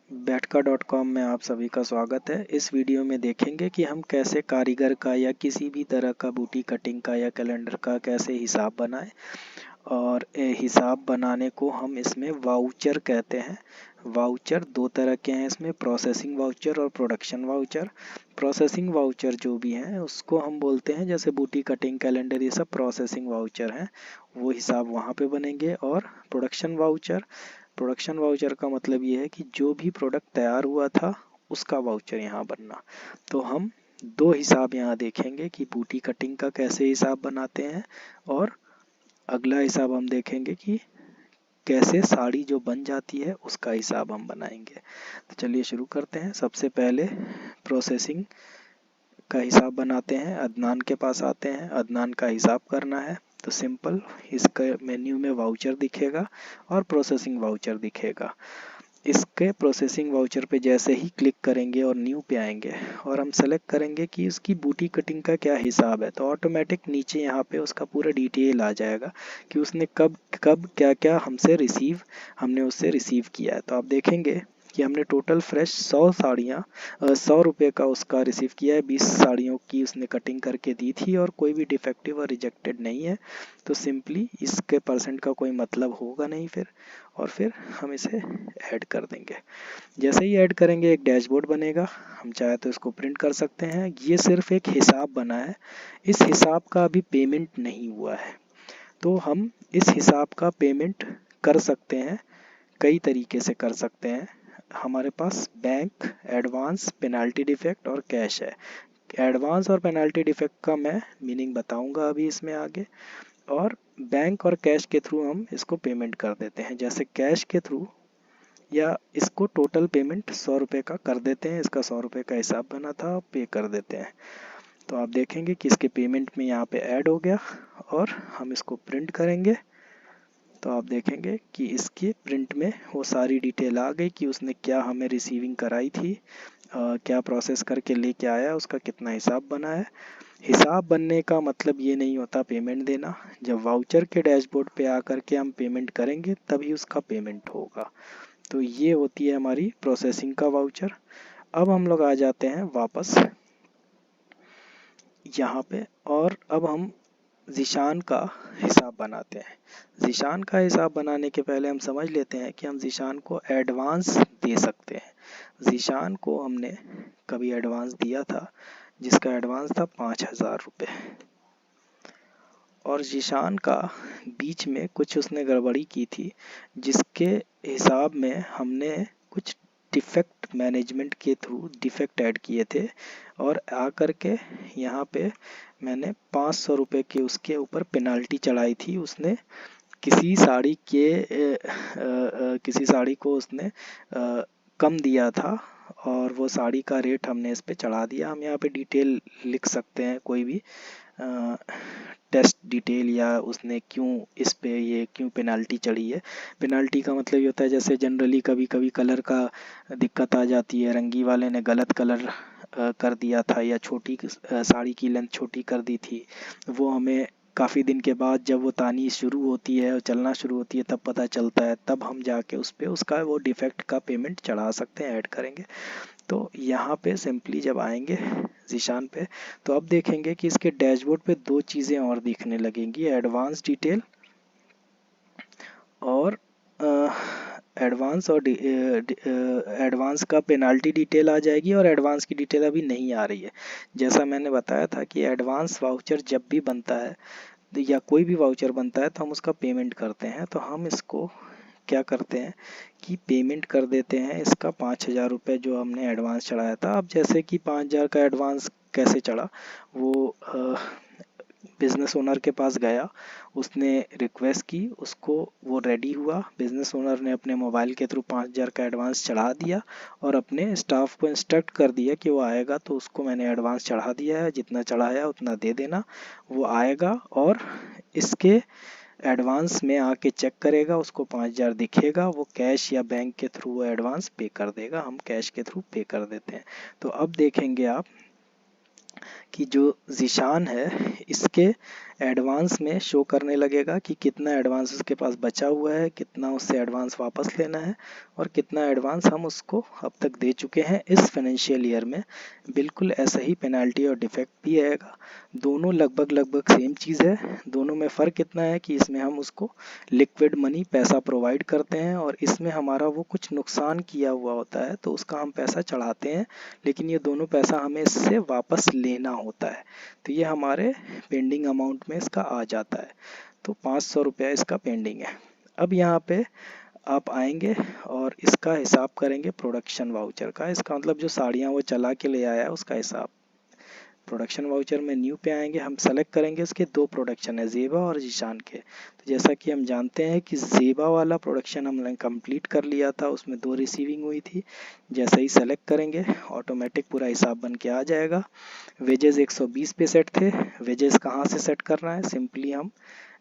बैठका.com में आप सभी का स्वागत है। इस वीडियो में देखेंगे कि हम कैसे कारीगर का या किसी भी तरह का बूटी कटिंग का या कैलेंडर का कैसे हिसाब बनाएं। और हिसाब बनाने को हम इसमें वाउचर कहते हैं। वाउचर दो तरह के हैं इसमें, प्रोसेसिंग वाउचर और प्रोडक्शन वाउचर। प्रोसेसिंग वाउचर जो भी हैं उसको हम बोलते हैं, जैसे बूटी कटिंग कैलेंडर ये सब प्रोसेसिंग वाउचर हैं, वो हिसाब वहाँ पे बनेंगे। और प्रोडक्शन वाउचर का मतलब ये है कि जो भी प्रोडक्ट तैयार हुआ था उसका वाउचर यहाँ बनना। तो हम दो हिसाब यहाँ देखेंगे कि बूटी कटिंग का कैसे हिसाब बनाते हैं, और अगला हिसाब हम देखेंगे कि कैसे साड़ी जो बन जाती है उसका हिसाब हम बनाएंगे। तो चलिए शुरू करते हैं। सबसे पहले प्रोसेसिंग का हिसाब बनाते हैं। अदनान के पास आते हैं, अदनान का हिसाब करना है। तो सिंपल, इसके मेन्यू में वाउचर दिखेगा और प्रोसेसिंग वाउचर दिखेगा। इसके प्रोसेसिंग वाउचर पे जैसे ही क्लिक करेंगे और न्यू पे आएंगे और हम सेलेक्ट करेंगे कि इसकी बूटी कटिंग का क्या हिसाब है, तो ऑटोमेटिक नीचे यहाँ पे उसका पूरा डिटेल आ जाएगा कि उसने कब कब क्या क्या हमने उससे रिसीव किया है। तो आप देखेंगे कि हमने टोटल फ्रेश 100 साड़ियाँ 100 रुपये का उसका रिसीव किया है। 20 साड़ियों की उसने कटिंग करके दी थी और कोई भी डिफेक्टिव और रिजेक्टेड नहीं है। तो सिंपली इसके परसेंट का कोई मतलब होगा नहीं फिर, और फिर हम इसे ऐड कर देंगे। जैसे ही ऐड करेंगे एक डैशबोर्ड बनेगा। हम चाहे तो इसको प्रिंट कर सकते हैं। ये सिर्फ एक हिसाब बना है, इस हिसाब का अभी पेमेंट नहीं हुआ है। तो हम इस हिसाब का पेमेंट कर सकते हैं, कई तरीके से कर सकते हैं। हमारे पास बैंक, एडवांस, पेनाल्टी डिफेक्ट और कैश है। एडवांस और पेनाल्टी डिफेक्ट का मैं मीनिंग बताऊंगा अभी इसमें आगे। और बैंक और कैश के थ्रू हम इसको पेमेंट कर देते हैं। जैसे कैश के थ्रू या इसको टोटल पेमेंट 100 रुपये का कर देते हैं। इसका 100 रुपये का हिसाब बना था, पे कर देते हैं। तो आप देखेंगे कि इसके पेमेंट में यहाँ पे ऐड हो गया। और हम इसको प्रिंट करेंगे तो आप देखेंगे कि इसके प्रिंट में वो सारी डिटेल आ गई कि उसने क्या हमें रिसीविंग कराई थी, क्या प्रोसेस करके लेके आया, उसका कितना हिसाब बना है। हिसाब बनने का मतलब ये नहीं होता पेमेंट देना। जब वाउचर के डैशबोर्ड पे आकर के हम पेमेंट करेंगे तभी उसका पेमेंट होगा। तो ये होती है हमारी प्रोसेसिंग का वाउचर। अब हम लोग आ जाते हैं वापस यहाँ पे, और अब हम ज़ीशान का हिसाब बनाते हैं। ज़ीशान का हिसाब बनाने के पहले हम समझ लेते हैं कि हम ज़ीशान को एडवांस दे सकते हैं। ज़ीशान को हमने कभी एडवांस दिया था, जिसका एडवांस था 5,000 रुपये। और ज़ीशान का बीच में कुछ उसने गड़बड़ी की थी, जिसके हिसाब में हमने कुछ डिफेक्ट मैनेजमेंट के थ्रू डिफेक्ट ऐड किए थे। और आकर के यहाँ पे मैंने 500 रुपये के उसके ऊपर पेनाल्टी चढ़ाई थी। उसने किसी साड़ी को उसने कम दिया था और वो साड़ी का रेट हमने इस पे चढ़ा दिया। हम यहाँ पे डिटेल लिख सकते हैं, कोई भी टेस्ट डिटेल, या उसने क्यों इस पे ये क्यों पेनाल्टी चढ़ी है। पेनाल्टी का मतलब ये होता है, जैसे जनरली कभी कभी कलर का दिक्कत आ जाती है, रंगी वाले ने गलत कलर कर दिया था, या छोटी साड़ी की लेंथ छोटी कर दी थी। वो हमें काफ़ी दिन के बाद जब वो तानी शुरू होती है और चलना शुरू होती है तब पता चलता है, तब हम जाके उस पर उसका वो डिफेक्ट का पेमेंट चढ़ा सकते हैं, ऐड करेंगे। तो यहाँ पे सिंपली जब आएंगे ज़ीशान पे, तो अब देखेंगे कि इसके डैशबोर्ड पे दो चीज़ें और दिखने लगेंगी, एडवांस डिटेल और एडवांस और एडवांस का पेनाल्टी डिटेल आ जाएगी, और एडवांस की डिटेल अभी नहीं आ रही है। जैसा मैंने बताया था कि एडवांस वाउचर जब भी बनता है या कोई भी वाउचर बनता है तो हम उसका पेमेंट करते हैं। तो हम इसको क्या करते हैं कि पेमेंट कर देते हैं इसका 5,000 रुपये जो हमने एडवांस चढ़ाया था। अब जैसे कि 5,000 का एडवांस कैसे चढ़ा, वो बिज़नेस ओनर के पास गया, उसने रिक्वेस्ट की, उसको वो रेडी हुआ। बिज़नेस ओनर ने अपने मोबाइल के थ्रू 5,000 का एडवांस चढ़ा दिया और अपने स्टाफ को इंस्ट्रक्ट कर दिया कि वो आएगा तो उसको मैंने एडवांस चढ़ा दिया है, जितना चढ़ाया उतना दे देना। वो आएगा और इसके एडवांस में आके चेक करेगा, उसको 5,000 दिखेगा, वो कैश या बैंक के थ्रू वो एडवांस पे कर देगा। हम कैश के थ्रू पे कर देते हैं। तो अब देखेंगे आप कि जो ज़ीशान है इसके एडवांस में शो करने लगेगा कि कितना एडवांस उसके पास बचा हुआ है, कितना उससे एडवांस वापस लेना है और कितना एडवांस हम उसको अब तक दे चुके हैं इस फाइनेंशियल ईयर में। बिल्कुल ऐसा ही पेनाल्टी और डिफेक्ट भी आएगा। दोनों लगभग सेम चीज़ है। दोनों में फ़र्क इतना है कि इसमें हम उसको लिक्विड मनी पैसा प्रोवाइड करते हैं और इसमें हमारा वो कुछ नुकसान किया हुआ होता है तो उसका हम पैसा चढ़ाते हैं, लेकिन ये दोनों पैसा हमें इससे वापस लेना होता है। तो ये हमारे पेंडिंग अमाउंट में इसका आ जाता है। तो 500 रुपया इसका पेंडिंग है। अब यहाँ पे आप आएंगे और इसका हिसाब करेंगे प्रोडक्शन वाउचर का। इसका मतलब जो साड़ियाँ वो चला के ले आया उसका हिसाब। प्रोडक्शन वाउचर में न्यू पे आएंगे, हम सेलेक्ट करेंगे इसके दो प्रोडक्शन है, ज़ेबा और जीशान के। तो जैसा कि हम जानते हैं कि ज़ेबा वाला प्रोडक्शन हमने कंप्लीट कर लिया था, उसमें 2 रिसीविंग हुई थी। जैसे ही सेलेक्ट करेंगे ऑटोमेटिक पूरा हिसाब बन के आ जाएगा। वेजेस 120 पे सेट थे। वेजेस कहाँ से सेट करना है, सिंपली हम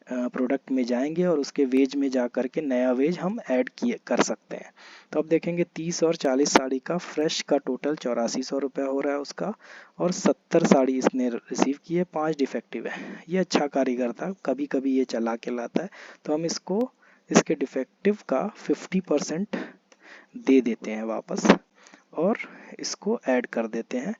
प्रोडक्ट में जाएंगे और उसके वेज में जा कर के नया वेज हम ऐड किए कर सकते हैं। तो अब देखेंगे 30 और 40 साड़ी का फ्रेश का टोटल 8400 रुपया हो रहा है उसका, और 70 साड़ी इसने रिसीव की है, 5 डिफेक्टिव है। ये अच्छा कारीगर था, कभी कभी ये चला के लाता है। तो हम इसको इसके डिफेक्टिव का 50% दे देते हैं वापस और इसको ऐड कर देते हैं।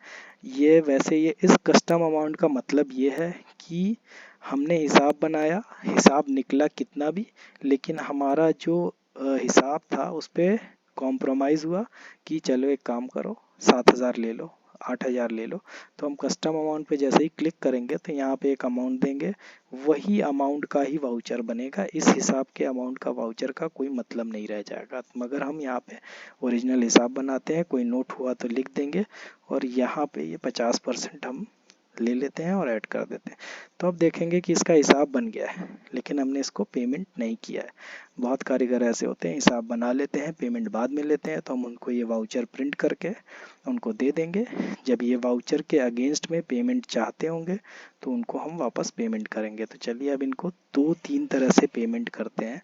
ये वैसे ये इस कस्टम अमाउंट का मतलब ये है कि हमने हिसाब बनाया, हिसाब निकला कितना भी, लेकिन हमारा जो हिसाब था उस पर कॉम्प्रोमाइज़ हुआ कि चलो एक काम करो 7,000 ले लो, 8,000 ले लो। तो हम कस्टम अमाउंट पे जैसे ही क्लिक करेंगे तो यहाँ पे एक अमाउंट देंगे, वही अमाउंट का ही वाउचर बनेगा। इस हिसाब के अमाउंट का वाउचर का कोई मतलब नहीं रह जाएगा। मगर हम यहाँ पे ओरिजिनल हिसाब बनाते हैं, कोई नोट हुआ तो लिख देंगे और यहाँ पे ये 50% हम ले लेते हैं और ऐड कर देते हैं। तो अब देखेंगे कि इसका हिसाब बन गया है, लेकिन हमने इसको पेमेंट नहीं किया है। बहुत कारीगर ऐसे होते हैं, हिसाब बना लेते हैं, पेमेंट बाद में लेते हैं। तो हम उनको ये वाउचर प्रिंट करके उनको दे देंगे। जब ये वाउचर के अगेंस्ट में पेमेंट चाहते होंगे तो उनको हम वापस पेमेंट करेंगे। तो चलिए अब इनको 2-3 तरह से पेमेंट करते हैं।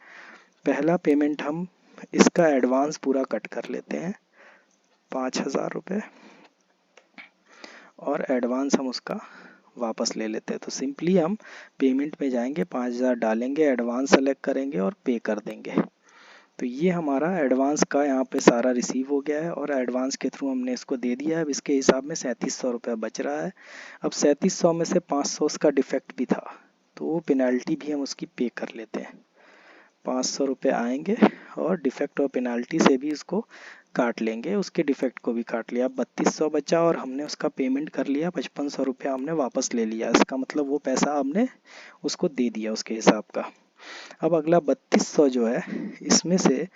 पहला पेमेंट हम इसका एडवांस पूरा कट कर लेते हैं 5,000 रुपये, और एडवांस हम उसका वापस ले लेते हैं। तो सिंपली हम पेमेंट में जाएंगे, 5,000 डालेंगे, एडवांस सेलेक्ट करेंगे और पे कर देंगे। तो ये हमारा एडवांस का यहाँ पे सारा रिसीव हो गया है और एडवांस के थ्रू हमने इसको दे दिया है। अब इसके हिसाब में 3700 रुपया बच रहा है। अब 3700 में से 500 उसका डिफेक्ट भी था, तो वो पेनाल्टी भी हम उसकी पे कर लेते हैं। 500 रुपये आएंगे और डिफेक्ट और पेनाल्टी से भी उसको काट लेंगे, उसके डिफेक्ट को भी काट लिया। 3200 बचा और हमने उसका पेमेंट कर लिया, 5500 रुपया हमने वापस ले लिया। इसका मतलब वो पैसा हमने उसको दे दिया उसके हिसाब का। अब अगला 3200 जो है, इसमें से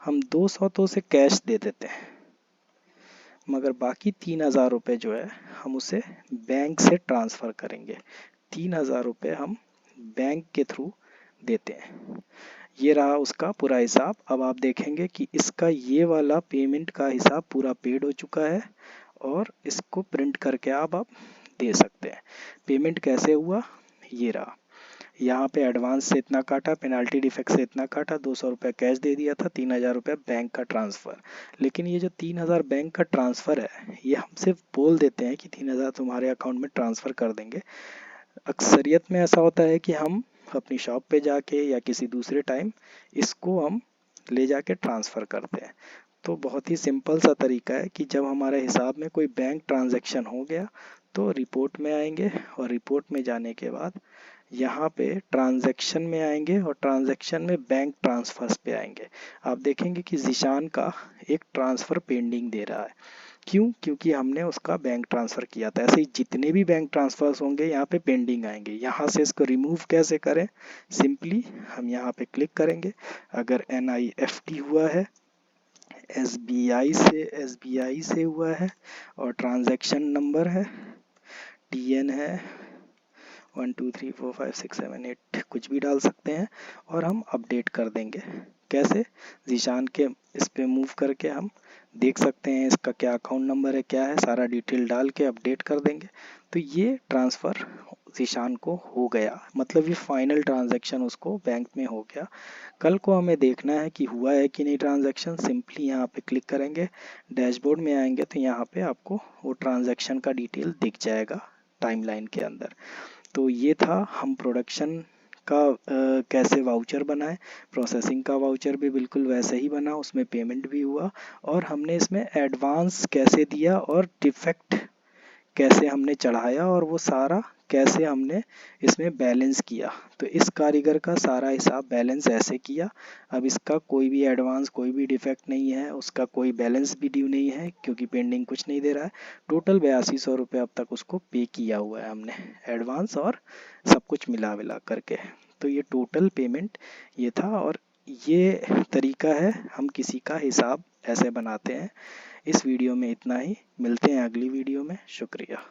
हम 200 तो उसे कैश दे देते हैं, मगर बाकी 3,000 रुपये जो है हम उसे बैंक से ट्रांसफ़र करेंगे। 3,000 रुपये हम बैंक के थ्रू देते हैं। ये रहा उसका पूरा हिसाब। अब आप देखेंगे कि इसका ये वाला पेमेंट का हिसाब पूरा पेड हो चुका है और इसको प्रिंट करके आप दे सकते हैं। पेमेंट कैसे हुआ, ये रहा। यहाँ पे एडवांस से इतना काटा, पेनाल्टी डिफेक्ट से इतना काटा, 200 रुपये कैश दे दिया था, 3,000 रुपये बैंक का ट्रांसफ़र। लेकिन ये जो 3,000 बैंक का ट्रांसफ़र है, ये हम सिर्फ बोल देते हैं कि 3,000 तुम्हारे अकाउंट में ट्रांसफ़र कर देंगे। अक्सरियत में ऐसा होता है कि हम अपनी शॉप पे जाके या किसी दूसरे टाइम इसको हम ले जाके ट्रांसफ़र करते हैं। तो बहुत ही सिंपल सा तरीका है कि जब हमारे हिसाब में कोई बैंक ट्रांजैक्शन हो गया तो रिपोर्ट में आएंगे और रिपोर्ट में जाने के बाद यहाँ पे ट्रांजैक्शन में आएंगे और ट्रांजैक्शन में बैंक ट्रांसफर्स पे आएंगे। आप देखेंगे कि जीशान का एक ट्रांसफ़र पेंडिंग दे रहा है। क्यों? क्योंकि हमने उसका बैंक ट्रांसफ़र किया था। ऐसे ही जितने भी बैंक ट्रांसफर्स होंगे यहाँ पे पेंडिंग आएंगे। यहाँ से इसको रिमूव कैसे करें, सिंपली हम यहाँ पे क्लिक करेंगे। अगर NIFT हुआ है, SBI से हुआ है और ट्रांजैक्शन नंबर है, TN है 1 2 3 4 5 6 7 8, कुछ भी डाल सकते हैं और हम अपडेट कर देंगे। कैसे? जीशान के इस पे मूव करके हम देख सकते हैं इसका क्या अकाउंट नंबर है, क्या है, सारा डिटेल डाल के अपडेट कर देंगे। तो ये ट्रांसफ़र जीशान को हो गया, मतलब ये फाइनल ट्रांजैक्शन उसको बैंक में हो गया। कल को हमें देखना है कि हुआ है कि नहीं ट्रांजैक्शन। सिंपली यहाँ पे क्लिक करेंगे, डैशबोर्ड में आएंगे तो यहाँ पे आपको वो ट्रांजैक्शन का डिटेल दिख जाएगा टाइमलाइन के अंदर। तो ये था हम प्रोडक्शन का कैसे वाउचर बनाए। प्रोसेसिंग का वाउचर भी बिल्कुल वैसे ही बना, उसमें पेमेंट भी हुआ, और हमने इसमें एडवांस कैसे दिया और डिफेक्ट कैसे हमने चढ़ाया, और वो सारा कैसे हमने इसमें बैलेंस किया। तो इस कारीगर का सारा हिसाब बैलेंस ऐसे किया। अब इसका कोई भी एडवांस, कोई भी डिफेक्ट नहीं है, उसका कोई बैलेंस भी ड्यू नहीं है क्योंकि पेंडिंग कुछ नहीं दे रहा है। टोटल 8200 रुपये अब तक उसको पे किया हुआ है हमने, एडवांस और सब कुछ मिला विला करके। तो ये टोटल पेमेंट ये था, और ये तरीका है हम किसी का हिसाब ऐसे बनाते हैं। इस वीडियो में इतना ही, मिलते हैं अगली वीडियो में। शुक्रिया।